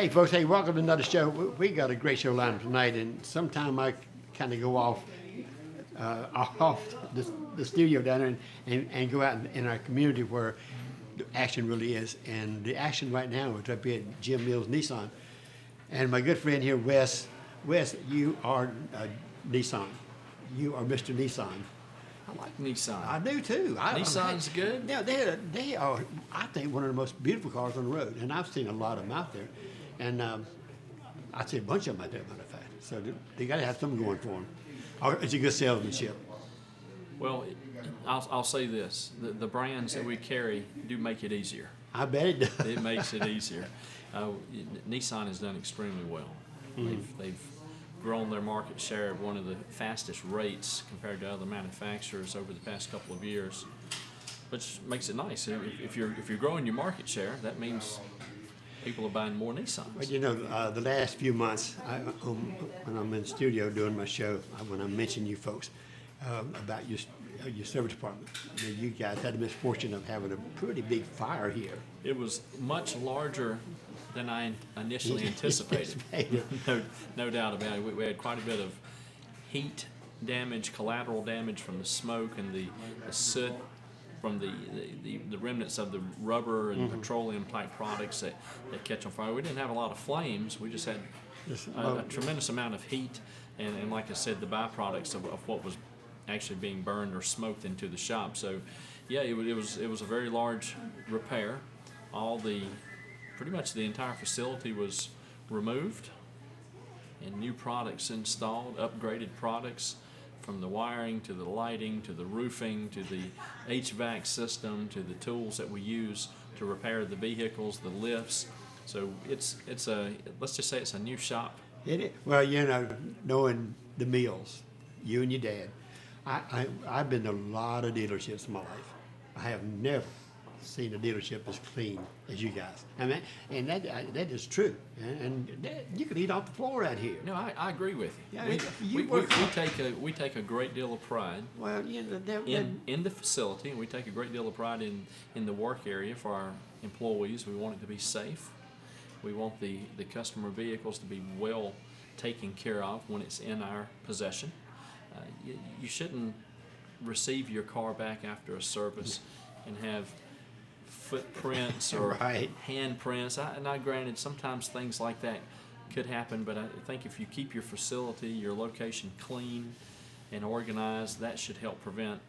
Hey, folks. Hey, welcome to another show. We got a great show lined up tonight, and sometime I kind of go off the studio down there and go out in our community where the action really is. And the action right now is up here at Jim Mills Nissan. And my good friend here, Wes. Wes, you are Nissan. You are Mr. Nissan. I like Nissan. I do too. Nissan's good. Yeah, they are. I think one of the most beautiful cars on the road, and I've seen a lot of them out there, and I see a bunch of them out there. Matter of fact, so they got to have something going for them. It's a good salesmanship. Well, I'll say this: the brands that we carry do make it easier. I bet it does. It makes it easier. Nissan has done extremely well. Mm-hmm. They've grown their market share at one of the fastest rates compared to other manufacturers over the past couple of years, which makes it nice. If you're growing your market share, that means people are buying more Nissans. But you know, the last few months, when I'm in the studio doing my show, when I mention you folks about your service department, you guys had the misfortune of having a pretty big fire here. It was much larger than I initially anticipated. No doubt about it. We had quite a bit of heat damage, collateral damage from the smoke and the soot from the remnants of the rubber and petroleum type products that catch on fire. We didn't have a lot of flames. We just had a tremendous amount of heat and like I said, the byproducts of what was actually being burned or smoked into the shop. So yeah, it was a very large repair. Pretty much the entire facility was removed and new products installed, upgraded products from the wiring to the lighting to the roofing to the HVAC system to the tools that we use to repair the vehicles, the lifts. So let's just say it's a new shop. It is. Well, you know, knowing the Mills, you and your dad, I've been to a lot of dealerships in my life. I have never seen a dealership as clean as you guys. I mean, and that is true. And you could eat off the floor out here. No, I agree with you. Yeah, we take a great deal of pride well, you know, in the facility, and we take a great deal of pride in the work area for our employees. We want it to be safe. We want the customer vehicles to be well taken care of when it's in our possession. You shouldn't receive your car back after a service and have footprints or right. handprints. And granted, sometimes things like that could happen, but I think if you keep your facility, your location clean and organized, that should help prevent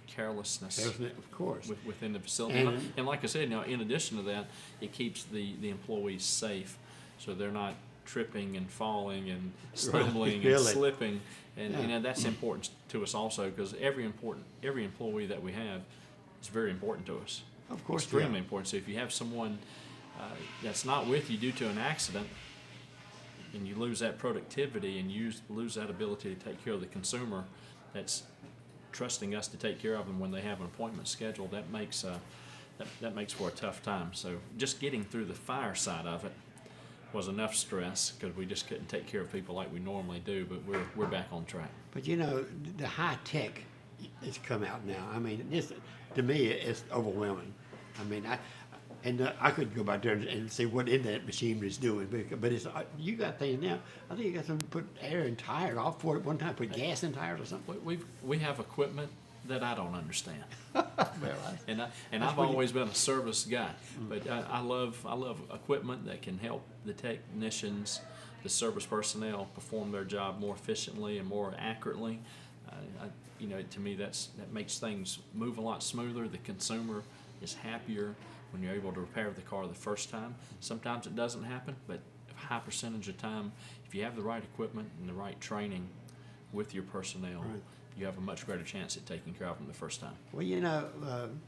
carelessness. Of course. Within the facility. And like I said, in addition to that, it keeps the employees safe, so they're not tripping and falling and stumbling and slipping, and that's important to us also, because every employee that we have is very important to us. Of course, extremely important. So if you have someone that's not with you due to an accident, and you lose that productivity and you lose that ability to take care of the consumer that's trusting us to take care of them when they have an appointment scheduled, that makes for a tough time. So just getting through the fire side of it was enough stress, because we just couldn't take care of people like we normally do, but we're back on track. But you know, the high tech has come out now. I mean, to me, it's overwhelming. I mean, I could go back there and see what internet machinery is doing, but it's you got things now. I think you got to put air in tires off for it one time, put gas in tires or something. We have equipment that I don't understand. Well, I've always been a service guy, but I love equipment that can help the technicians, the service personnel perform their job more efficiently and more accurately. To me, that makes things move a lot smoother. The consumer is happier when you're able to repair the car the first time. Sometimes it doesn't happen, but a high percentage of time, if you have the right equipment and the right training with your personnel, right, you have a much greater chance at taking care of them the first time. Well, you know,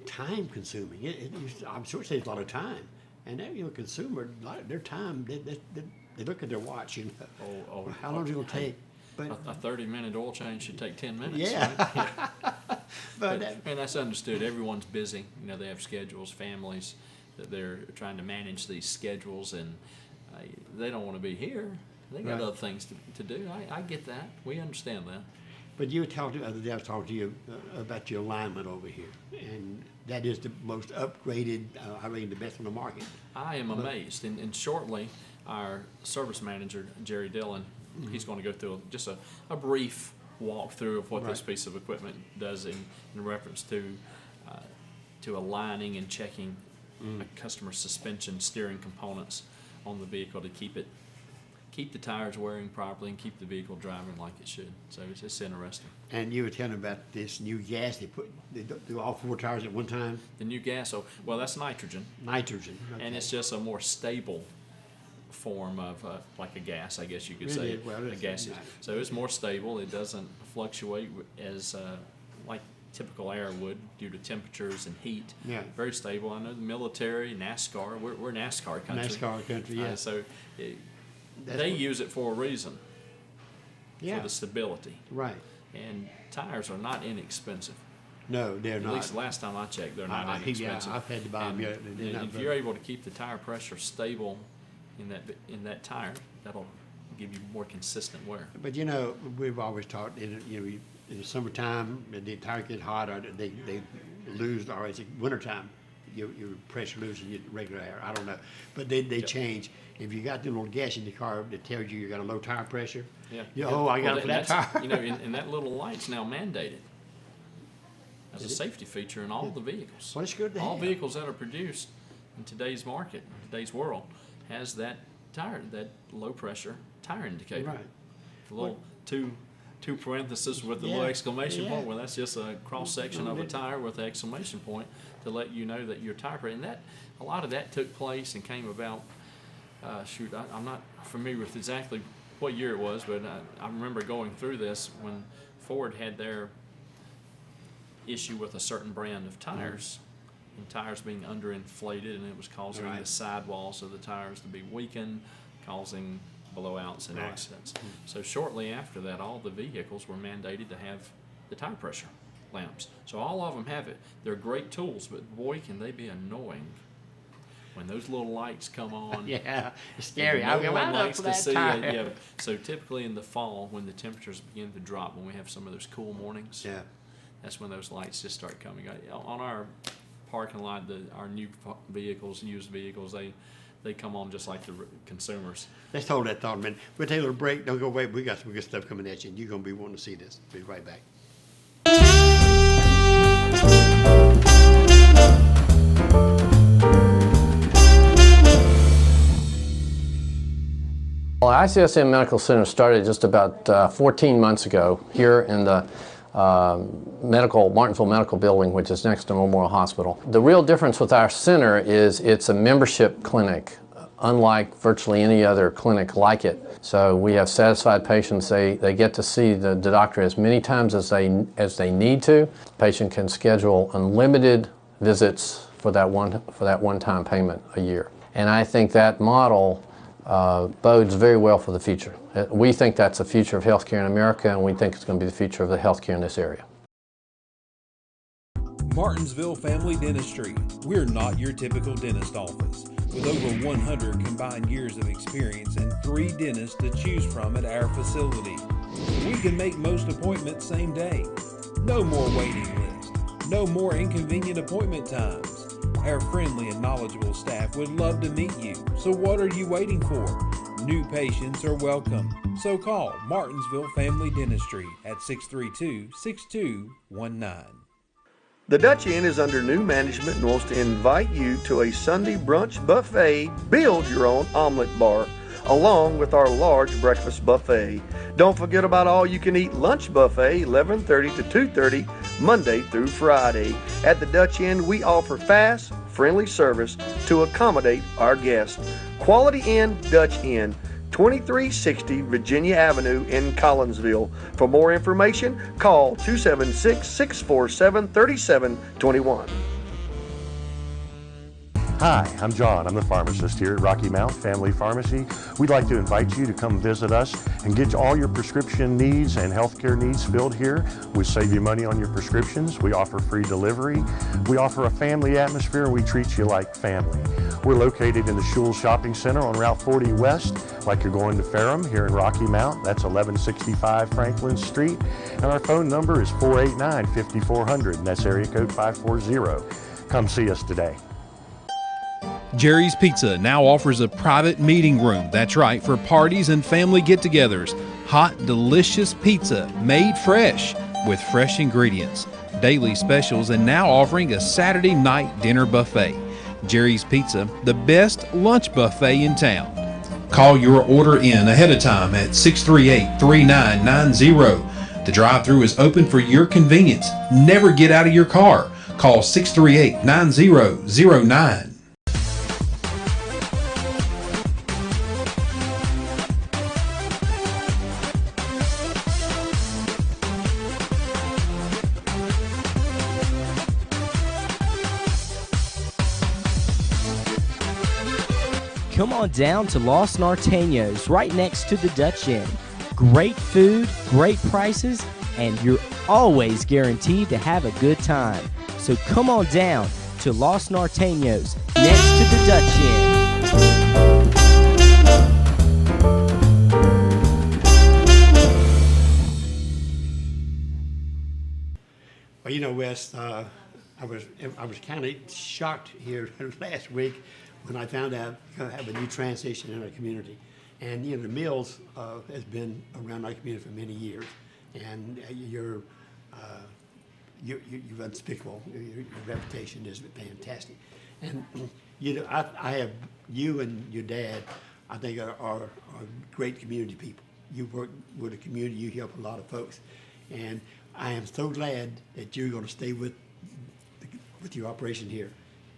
time consuming. I'm sure it saves a lot of time. And that, consumer, their time, they look at their watch, how long is it going to take? But a 30-minute oil change should take 10 minutes. Yeah. Right? but that's understood. Everyone's busy. They have schedules, families, that they're trying to manage these schedules, and they don't want to be here. They got other things to do. I get that. We understand that. But you were talking the other day, I was talking to you about your alignment over here, and that is the most upgraded, the best on the market. I am amazed, and shortly our service manager, Jerry Dillon, he's going to go through just a brief walkthrough of what this piece of equipment does in reference to aligning and checking a customer's suspension steering components on the vehicle to keep the tires wearing properly and keep the vehicle driving like it should. So it's just interesting. And you were telling about this new gas they do all 4 tires at one time? The new gas, well, that's nitrogen. Nitrogen. Okay. And it's just a more stable form of like a gas, I guess you could say. Well, a gas. So it's more stable. It doesn't fluctuate as like typical air would due to temperatures and heat. Yeah. Very stable. I know the military, NASCAR. We're NASCAR country. NASCAR country, yeah. So they use it for a reason. Yeah. For the stability. Right. And tires are not inexpensive. No, they're not. At least the last time I checked, they're not inexpensive. Yeah, I've had to buy them. And if you're able to keep the tire pressure stable in that tire, that'll give you more consistent wear. But we've always taught in the summertime, the tires get hot, or they lose, or it's wintertime, your pressure loses your regular air. I don't know, but they change. If you got the little gas in the car that tells you got a low tire pressure, I got it for that tire. And that little light's now mandated as a safety feature in all the vehicles. Well, it's good to all have. Vehicles that are produced in today's market, in today's world, has that low pressure tire indicator. Right. The little two parentheses with the little exclamation point. Well, that's just a cross section of a tire with an exclamation point to let you know that your tire pressure. And a lot of that took place and came about. I'm not familiar with exactly what year it was, but I remember going through this when Ford had their issue with a certain brand of tires, and tires being underinflated, and it was causing the sidewalls of the tires to be weakened, causing blowouts and accidents. So shortly after that, all the vehicles were mandated to have the tire pressure lamps. So all of them have it. They're great tools, but boy, can they be annoying when those little lights come on. Yeah, it's scary. No one likes for to that see tire. it. Yeah. So typically in the fall, when the temperatures begin to drop, when we have some of those cool mornings, that's when those lights just start coming. On our parking lot, our new vehicles, used vehicles, they come on just like the consumers. Let's hold that thought a minute. We'll take a little break. Don't go away. We got some good stuff coming at you, and you're going to be wanting to see this. Be right back. Well, ICSM Medical Center started just about 14 months ago here in the Martinsville Medical Building, which is next to Memorial Hospital. The real difference with our center is it's a membership clinic, unlike virtually any other clinic like it. So we have satisfied patients. They get to see the doctor as many times as they need to. The patient can schedule unlimited visits for that one-time payment a year. And I think that model bodes very well for the future. We think that's the future of healthcare in America, and we think it's going to be the future of the healthcare in this area. Martinsville Family Dentistry. We're not your typical dentist office. With over 100 combined years of experience and 3 dentists to choose from at our facility, we can make most appointments same day. No more waiting list. No more inconvenient appointment times. Our friendly and knowledgeable staff would love to meet you, so what are you waiting for? New patients are welcome, so call Martinsville Family Dentistry at 632-6219. The Dutch Inn is under new management and wants to invite you to a Sunday brunch buffet, build your own omelet bar, along with our large breakfast buffet. Don't forget about all-you-can-eat lunch buffet, 11:30 to 2:30, Monday through Friday. At the Dutch Inn, we offer fast, friendly service to accommodate our guests. Quality Inn, Dutch Inn, 2360 Virginia Avenue in Collinsville. For more information, call 276-647-3721. Hi, I'm John. I'm the pharmacist here at Rocky Mount Family Pharmacy. We'd like to invite you to come visit us and get all your prescription needs and healthcare needs filled here. We save you money on your prescriptions. We offer free delivery. We offer a family atmosphere. We treat you like family. We're located in the Schulz Shopping Center on Route 40 West, like you're going to Ferrum here in Rocky Mount. That's 1165 Franklin Street. And our phone number is 489-5400, and that's area code 540. Come see us today. Jerry's Pizza now offers a private meeting room. That's right, for parties and family get-togethers. Hot, delicious pizza made fresh with fresh ingredients. Daily specials, and now offering a Saturday night dinner buffet. Jerry's Pizza, the best lunch buffet in town. Call your order in ahead of time at 638-3990. The drive-thru is open for your convenience. Never get out of your car. Call 638-9009. Come on down to Los Norteños, right next to the Dutch Inn. Great food, great prices, and you're always guaranteed to have a good time. So come on down to Los Norteños, next to the Dutch Inn. Well, you know, Wes, I was kind of shocked here last week when I found out we're going to have a new transition in our community. And, you know, the Mills has been around our community for many years. And you're unspeakable. Your reputation is fantastic. And, you know, I have you and your dad, I think, are great community people. You work with the community, you help a lot of folks. And I am so glad that you're going to stay with your operation here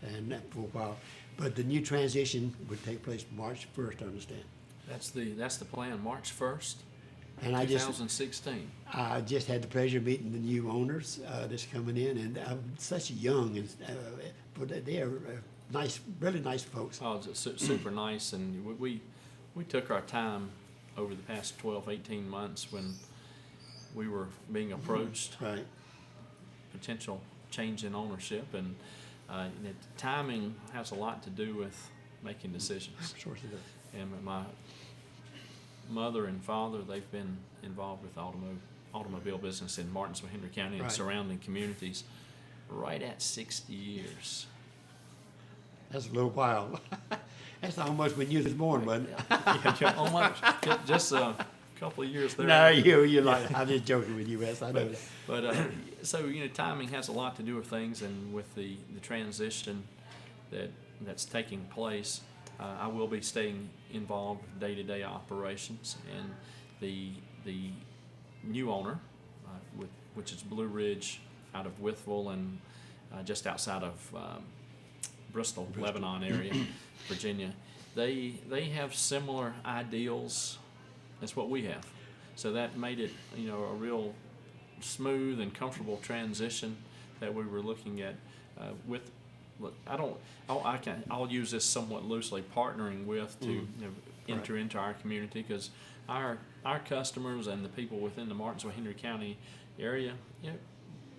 and for a while. But the new transition would take place March 1st, I understand. That's the plan, March 1st, And 2016. I just had the pleasure of meeting the new owners that's coming in, and such young, and but they are nice, really nice folks. Oh, it's super nice, and we took our time over the past 12, 18 months when we were being approached, Right. potential change in ownership, and timing has a lot to do with making decisions. Of course it does. And my mother and father, they've been involved with automobile business in Martinsville, Henry County, and Right. surrounding communities right at 60 years. That's a little while. That's almost when you was born, wasn't it? Yeah, almost, just a couple of years there. No, you're like, I'm just joking with you, Wes. I know that. But so, you know, timing has a lot to do with things, and with the transition that's taking place, I will be staying involved with day-to-day operations, and the new owner, which is Blue Ridge out of Wytheville and just outside of Bristol, Lebanon area, Virginia, they have similar ideals as what we have. So that made it, you know, a real smooth and comfortable transition that we were looking at with. I'll use this somewhat loosely, partnering with to you know, enter into our community, because our customers and the people within the Martinsville, Henry County area, you know,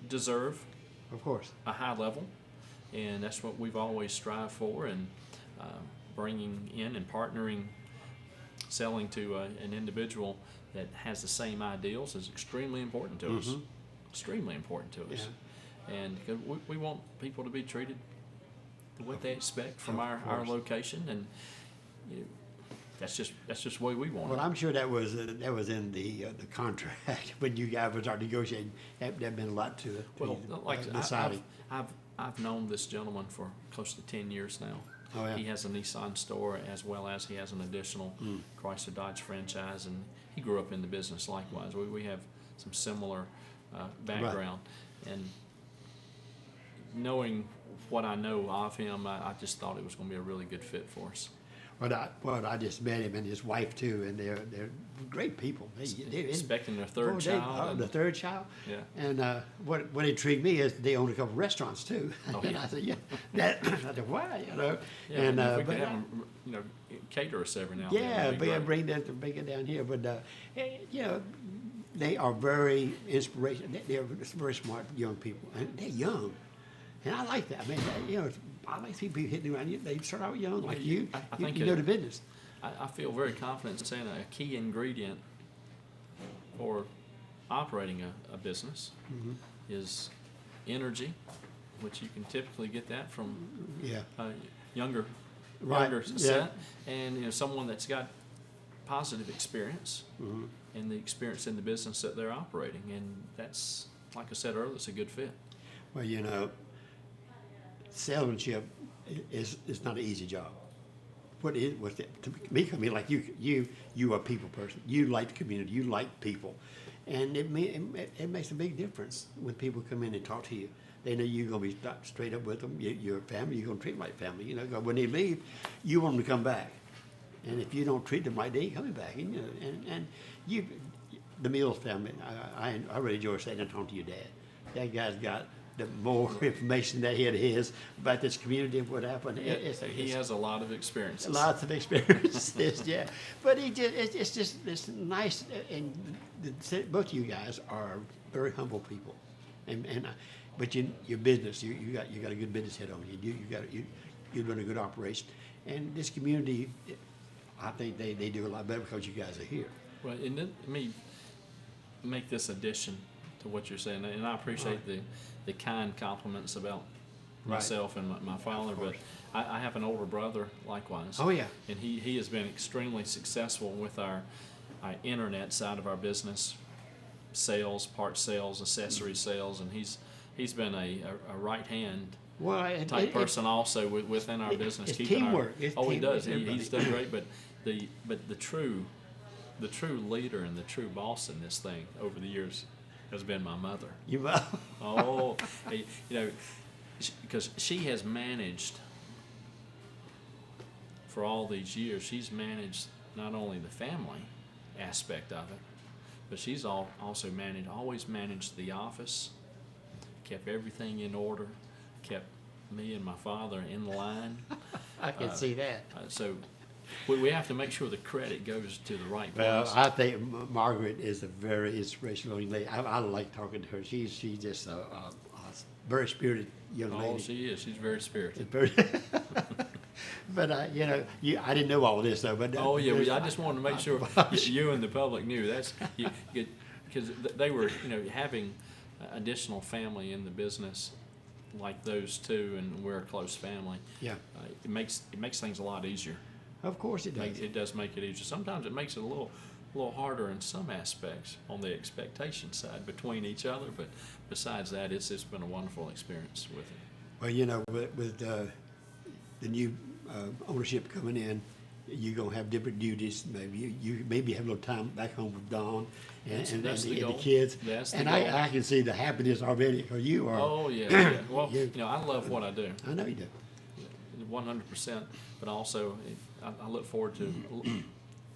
deserve Of course. a high level, and that's what we've always strived for. And bringing in and partnering, selling to an individual that has the same ideals is extremely important to us. Extremely important to us. Yeah. And 'cause we want people to be treated what they expect from our location, and you know, that's just the way we want Well, it. I'm sure that was in the contract when you guys were negotiating. That meant a lot to it. Well, like deciding. I've known this gentleman for close to 10 years now. Oh, yeah. He has a Nissan store, as well as he has an additional Chrysler Dodge franchise, and he grew up in the business likewise. We have some similar background, and knowing what I know of him, I just thought it was going to be a really good fit for us. Well, I just met him and his wife too, and they're great people. They're Expecting their third child. The third child. Yeah. And what intrigued me is they own a couple restaurants too. Oh, And yeah. I said, I said, why, you know? Yeah, and if we could have them, you know, cater us every now and then. yeah, that'd be great. bring it down here. But you know, they are very inspirational. They're very smart young people, and they're young. And I like that. I mean, you know, I like to see people hitting around. They start out young, like you. I think you know the business. I feel very confident in saying a key ingredient for operating a business is energy, which you can typically get that from Yeah. younger Right, younger yeah. set, and someone that's got positive experience Mm-hmm. and the experience in the business that they're operating, and that's, like I said earlier, it's a good fit. Well, salesmanship is not an easy job. What is what's it, to me? I mean, like you are a people person. You like the community. You like people, and it makes a big difference when people come in and talk to you. They know you're gonna be straight up with them. You're a family. You're gonna treat them like family. 'Cause when they leave, you want them to come back, and if you don't treat them like they ain't coming back, and you, the Mills family, I really enjoy sitting and talking to your dad. That guy's got the more information that he had his about this community and what happened. He has a lot of experiences. Lots of experiences, yeah. But it's nice, and both of you guys are very humble people, but your business, you got a good business head on you. You run a good operation, and this community, I think they do a lot better because you guys are here. Well, and then let me make this addition to what you're saying, and I appreciate the kind compliments about myself and my father, but I have an older brother likewise. Oh, yeah. And he has been extremely successful with our internet side of our business, sales, parts sales, accessory sales, and he's been a right hand type person also within our business. It's keeping teamwork. He does. He's done great, but the true leader and the true boss in this thing over the years has been my mother. Oh, because she has managed for all these years. She's managed not only the family aspect of it, but she's also always managed the office, kept everything in order, kept me and my father in line. I can see that. So we have to make sure the credit goes to the right place. Well, I think Margaret is a very inspirational young lady. I like talking to her. She's just a very spirited young lady. Oh, she is. She's very spirited. But I didn't know all this though. But I just wanted to make sure you and the public knew that's because they were having additional family in the business like those two, and we're a close family. Yeah, it makes things a lot easier. Of course it does. It does make it easier. Sometimes it makes it a little harder in some aspects on the expectation side between each other, but besides that, it's been a wonderful experience with it. Well, with the new ownership coming in, you're gonna have different duties. Maybe you maybe have a little time back home with Dawn and the kids. That's the and goal. I can see the happiness already because you are. Oh yeah. Well, I love what I do. I know you do. 100%, but also I look forward to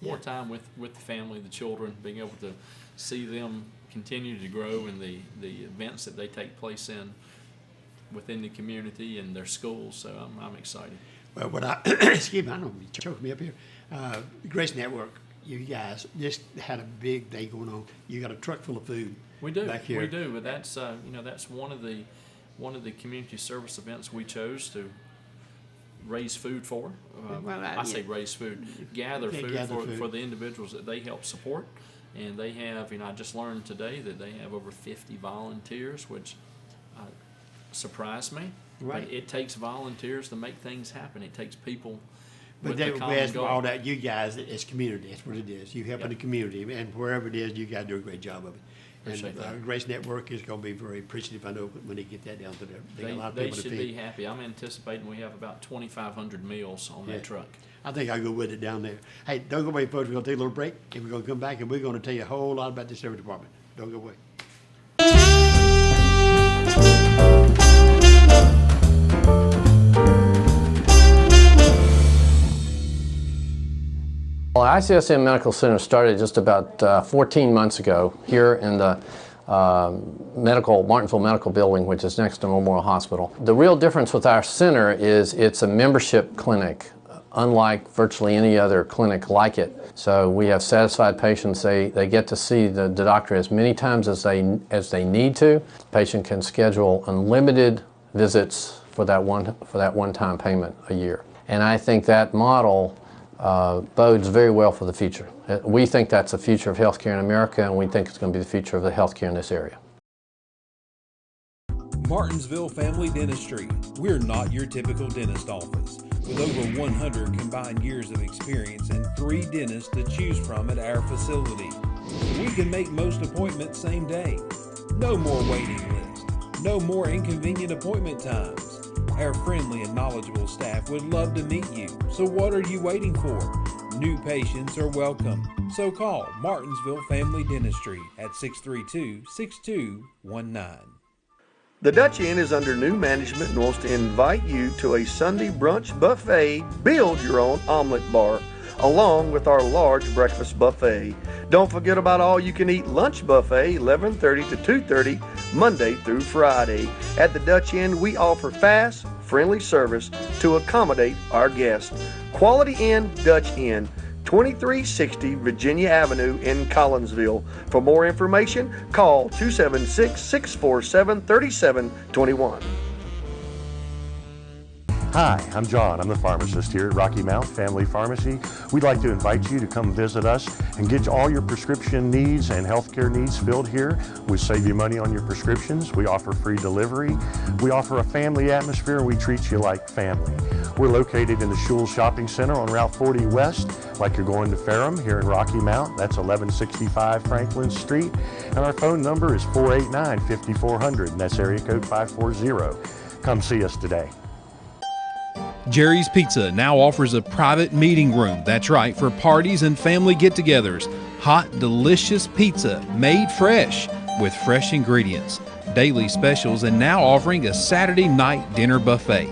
more time with the family, the children, being able to see them continue to grow in the events that they take place in within the community and their schools. So I'm excited. Well, excuse me, I don't know, you choking me up here. Grace Network, you guys just had a big day going on. You got a truck full of food. We do, back here. we do, but that's that's one of the community service events we chose to raise food for. I say raise food, gather food for the individuals that they help support. And they have, I just learned today that they have over 50 volunteers, which surprised me. Right. But it takes volunteers to make things happen. It takes people But with the then common goal. all that, you guys, it's community. That's what it is. You help in the community, and wherever it is, you guys do a great job of it. Appreciate And that. Grace Network is going to be very appreciative. I know when they get that down to there, they got a lot of They people to should feed. be happy. I'm anticipating we have about 2,500 meals on Yeah. that truck. I think I'll go with it down there. Hey, don't go away, folks. We're going to take a little break, and we're going to come back, and we're going to tell you a whole lot about the service department. Don't go away. Well, ICSM Medical Center started just about 14 months ago here in the Martinsville Medical Building, which is next to Memorial Hospital. The real difference with our center is it's a membership clinic, unlike virtually any other clinic like it. So we have satisfied patients. They get to see the doctor as many times as they need to. The patient can schedule unlimited visits for that one-time payment a year. And I think that model bodes very well for the future. We think that's the future of healthcare in America, and we think it's going to be the future of the healthcare in this area. Martinsville Family Dentistry. We're not your typical dentist office. With over 100 combined years of experience and 3 dentists to choose from at our facility, we can make most appointments same day. No more waiting lists. No more inconvenient appointment times. Our friendly and knowledgeable staff would love to meet you. So what are you waiting for? New patients are welcome. So call Martinsville Family Dentistry at 632-6219. The Dutch Inn is under new management and wants to invite you to a Sunday brunch buffet, build your own omelet bar, along with our large breakfast buffet. Don't forget about all you can eat lunch buffet, 11:30 to 2:30, Monday through Friday. At the Dutch Inn, we offer fast, friendly service to accommodate our guests. Quality Inn, Dutch Inn, 2360 Virginia Avenue in Collinsville. For more information, call 276-647-3721. Hi, I'm John. I'm the pharmacist here at Rocky Mount Family Pharmacy. We'd like to invite you to come visit us and get all your prescription needs and healthcare needs filled here. We save you money on your prescriptions. We offer free delivery. We offer a family atmosphere, and we treat you like family. We're located in the Schulz Shopping Center on Route 40 West, like you're going to Ferrum here in Rocky Mount. That's 1165 Franklin Street. And our phone number is 489-5400, and that's area code 540. Come see us today. Jerry's Pizza now offers a private meeting room. That's right, for parties and family get-togethers. Hot, delicious pizza made fresh with fresh ingredients. Daily specials, and now offering a Saturday night dinner buffet.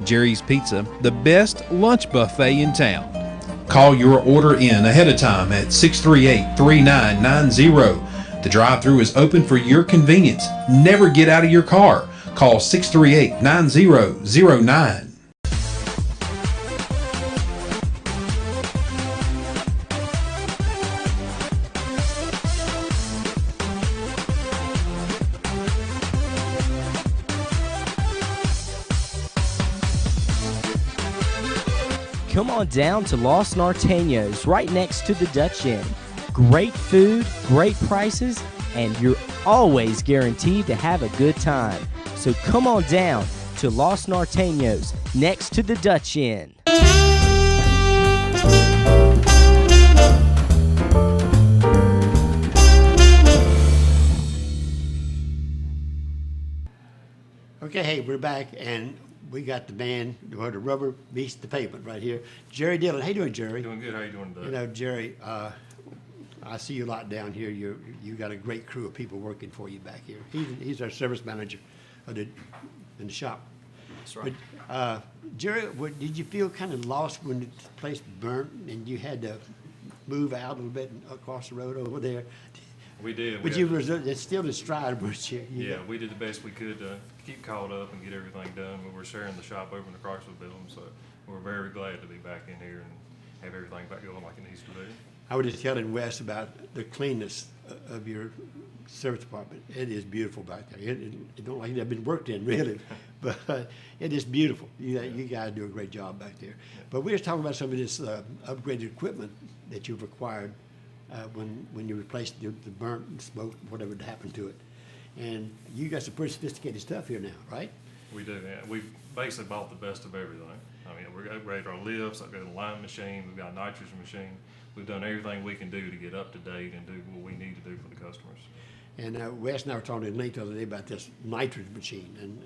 Jerry's Pizza, the best lunch buffet in town. Call your order in ahead of time at 638-3990. The drive-thru is open for your convenience. Never get out of your car. Call 638-9009. Come on down to Los Norteños, right next to the Dutch Inn. Great food, great prices, and you're always guaranteed to have a good time. So come on down to Los Norteños, next to the Dutch Inn. Okay, hey, we're back, and we got the man where the rubber meets the pavement right here. Jerry Dillon. How you doing, Jerry? Doing good. How you doing today? You know, Jerry, I see you a lot down here. You got a great crew of people working for you back here. He's our service manager in the shop. That's right. But, Jerry, did you feel kind of lost when the place burnt and you had to move out a little bit and across the road over there? We did. But you were still in stride, weren't you? Yeah, we did the best we could to keep caught up and get everything done. We were sharing the shop over in the Chrysler building, so we're very glad to be back in here and have everything back going like it needs to be. I was just telling Wes about the cleanness of your service department. It is beautiful back there. It don't like it had been worked in, really, but it is beautiful. You guys do a great job back there. But we were talking about some of this upgraded equipment that you've acquired when you replaced the burnt and smoke, whatever had happened to it. And you got some pretty sophisticated stuff here now, right? We do. Yeah. We've basically bought the best of everything. I mean, we're upgraded our lifts, upgraded the line machine, we've got a nitrogen machine. We've done everything we can do to get up to date and do what we need to do for the customers. And Wes and I were talking to Link the other day about this nitrogen machine, and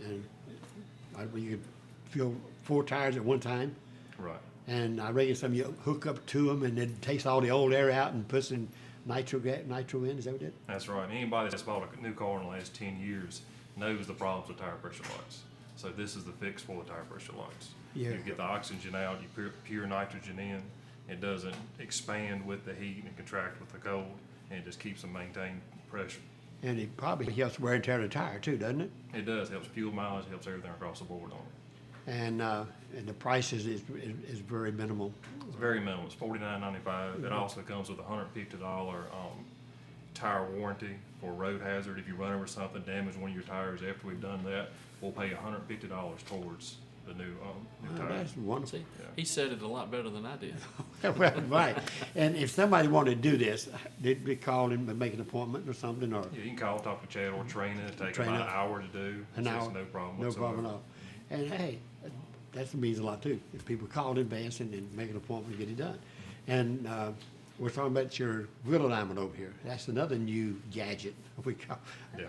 you could fill 4 tires at one time. Right. And I reckon some of you hook up to them, and it takes all the old air out and puts in nitro in. Is that what it is? That's right. Anybody that's bought a new car in the last 10 years knows the problems with tire pressure lights. So this is the fix for the tire pressure lights. Yeah. You get the oxygen out, you pure nitrogen in. It doesn't expand with the heat and contract with the cold, and it just keeps them maintained pressure. And it probably helps wear and tear the tire too, doesn't it? It does. Helps fuel mileage, helps everything across the board on it. And the price is very minimal. It's very minimal. It's $49.95. It also comes with a $150 tire warranty for road hazard. If you run over something, damage one of your tires after we've done that, we'll pay $150 towards the new tire. That's wonderful. See, he said it a lot better than I did. Well, right. And if somebody wanted to do this, they'd be calling and make an appointment or something, or Yeah, you can call, talk to Chad or train it. It takes Train about it. an hour to do. an It's hour. no problem No whatsoever. problem at all. And hey, that means a lot too. If people call in advance and then make an appointment to get it done. And we're talking about your wheel alignment over here. That's another new gadget, we call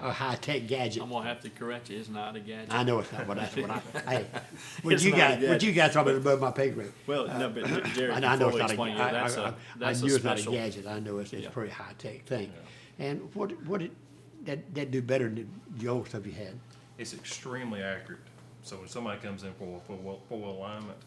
a high-tech gadget. I'm gonna have to correct you, it's not a gadget. I know it's not, but that's what hey, It's not a what you guys talking about above my pay grade. Well, no, but Jerry I can know fully it's explain you, not a, that's I that's knew a it's not a special. gadget. I know it's a Yeah. pretty high-tech thing. And what that do better than the old stuff you had? It's extremely accurate. So when somebody comes in for a full alignment,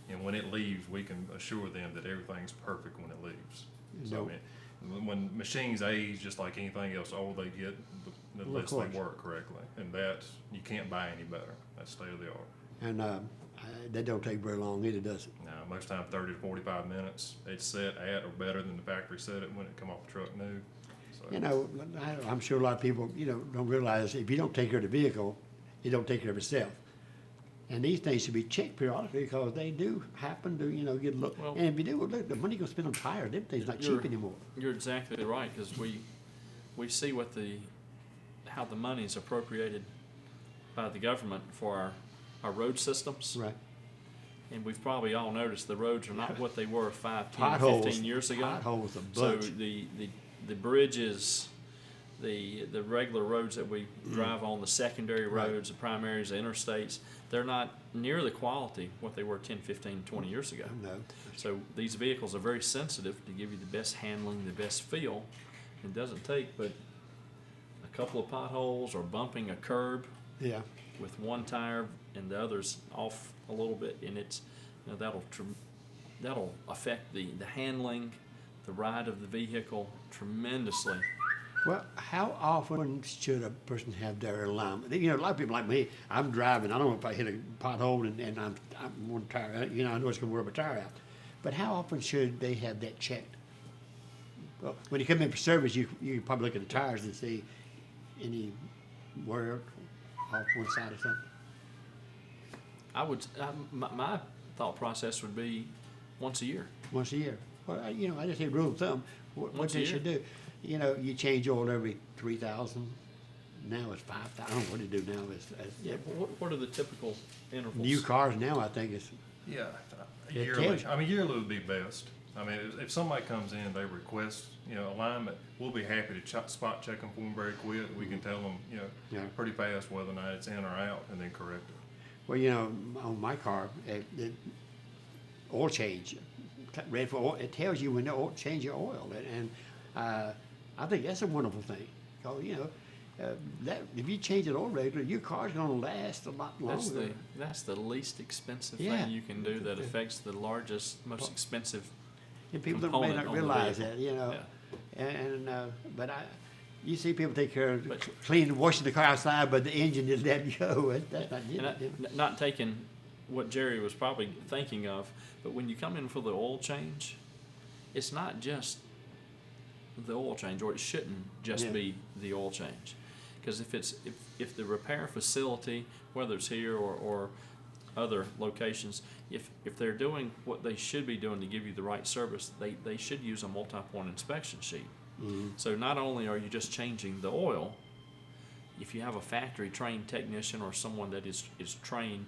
and when it leaves, we can assure them that everything's perfect when it leaves. So, No. I mean, when machines age, just like anything else, the older they get, the Well, of less they course. work correctly. And that, you can't buy any better. That's state of the art. And that don't take very long either, does it? Now, most time 30 to 45 minutes, it's set at or better than the factory set it when it come off the truck new. So, You know, I'm sure a lot of people, don't realize if you don't take care of the vehicle, it don't take care of itself. And these things should be checked periodically because they do happen to, get a look. Well- And if you do, look, the money you're gonna spend on tires, them things not cheap You're- anymore. You're exactly right, because we see how the money is appropriated by the government for our road systems. Right. And we've probably all noticed the roads are not what they were 5, 10, Potholes. 15 years ago. Potholes a So bunch. the bridges, the regular roads that we drive on, the secondary Right. roads, the primaries, the interstates, they're not near the quality what they were 10, 15, 20 years ago. No. So these vehicles are very sensitive to give you the best handling, the best feel. It doesn't take but a couple of potholes or bumping a curb Yeah. with one tire and the other's off a little bit, and it's, that'll affect the handling, the ride of the vehicle tremendously. Well, how often should a person have their alignment? A lot of people like me, I'm driving, I don't know if I hit a pothole and I'm one tire, I know it's gonna wear my tire out. But how often should they have that checked? Well, when you come in for service, you can probably look at the tires and see any wear off one side or something. My thought process would be once a year. Once a year. Well, I just say rule of thumb, what Once a they year. should do. You change oil every 3,000. Now it's 5,000. I don't know what to do now. Yeah, what are the typical intervals? New cars now, I think it's, yeah, It yearly. tells you. I mean, yearly would be best. I mean, if somebody comes in, they request, alignment, we'll be happy to spot check them for them very quick. We can tell them, Yeah. pretty fast whether or not it's in or out, and then correct it. well, on my car, oil change, red for oil, it tells you when to change your oil. And I think that's a wonderful thing. Because, that if you change an oil regular, your car's going to last a lot longer. That's the least expensive Yeah. thing you can do that affects the largest, most expensive. And people may component not on the realize vehicle. that, but you see people take care of But- washing the car outside, but the engine just let go. That's not And it. not taking what Jerry was probably thinking of, but when you come in for the oil change, it's not just the oil change, or it shouldn't just Yeah. be the oil change. Because if the repair facility, whether it's here or other locations, if they're doing what they should be doing to give you the right service, they should use a multi-point inspection sheet. Mm-hmm. So not only are you just changing the oil, if you have a factory trained technician or someone that is trained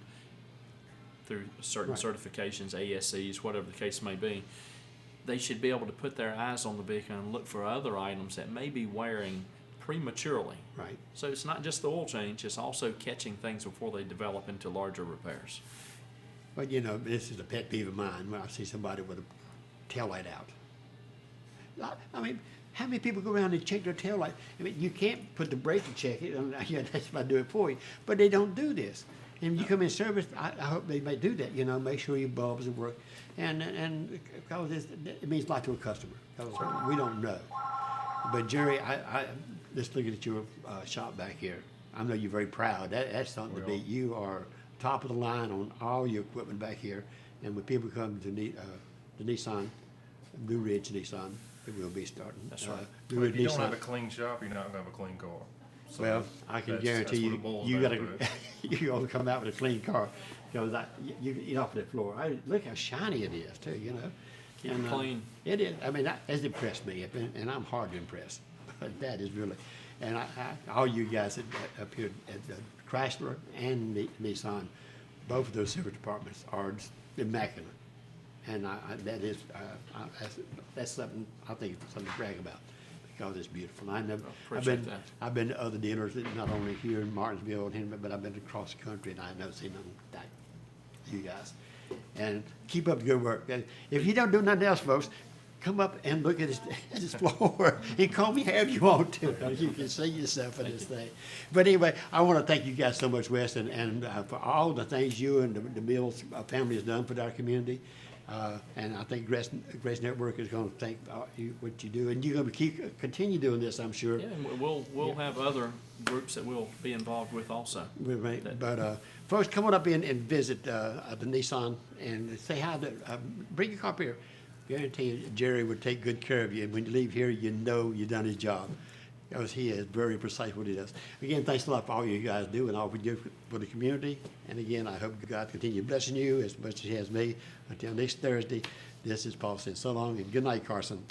through certain Right. certifications, ASCs, whatever the case may be, they should be able to put their eyes on the vehicle and look for other items that may be wearing prematurely. Right. So it's not just the oil change, it's also catching things before they develop into larger repairs. But this is a pet peeve of mine when I see somebody with a taillight out. I mean, how many people go around and check their taillight? I mean, you can't put the brake to check it. That's if I do it for you. But they don't do this. And you come in service, I hope they may do that. Make sure your bulbs work, and because it means a lot to a customer. Because we don't know. But Jerry, I just looking at your shop back here, I know you're very proud. That's something to be. You are top of the line on all your equipment back here. And when people come to the Nissan, Blue Ridge Nissan, it will be starting. That's right. Blue Well, Ridge if you don't Nissan. have a clean shop, you're not gonna have a clean car. So Well, I can that's guarantee what it boils you down gotta, to. you're gonna come out with a clean car. Because you get off the floor. Look how shiny it is too, Keep it clean. It is. I mean, that has impressed me, and I'm hard to impress. But that is really, and all you guys up here at Chrysler and Nissan, both of those service departments are just immaculate. And that's something, I think it's something to brag about, because it's beautiful. And Appreciate that. I've been to other dinners, not only here in Martinsville and Henry, but I've been across the country, and I've never seen nothing like you guys. And keep up the good work. And if you don't do nothing else, folks, come up and look at this floor and call me however you want to. You can see yourself in this thing. But anyway, I want to thank you guys so much, Wes, and for all the things you and the Mills family has done for our community. And I think Grace Network is going to thank you, what you do, and you're going to continue doing this, I'm sure. Yeah, and we'll have other groups that we'll be involved with also. But folks, come on up in and visit the Nissan and say hi. Bring your car up here. Guarantee you, Jerry would take good care of you. And when you leave here, you know you've done his job, because he is very precise what he does. Again, thanks a lot for all you guys do and all we do for the community. And again, I hope God continue blessing you as much as he has me. Until next Thursday, this is Paul saying so long and good night, Carson.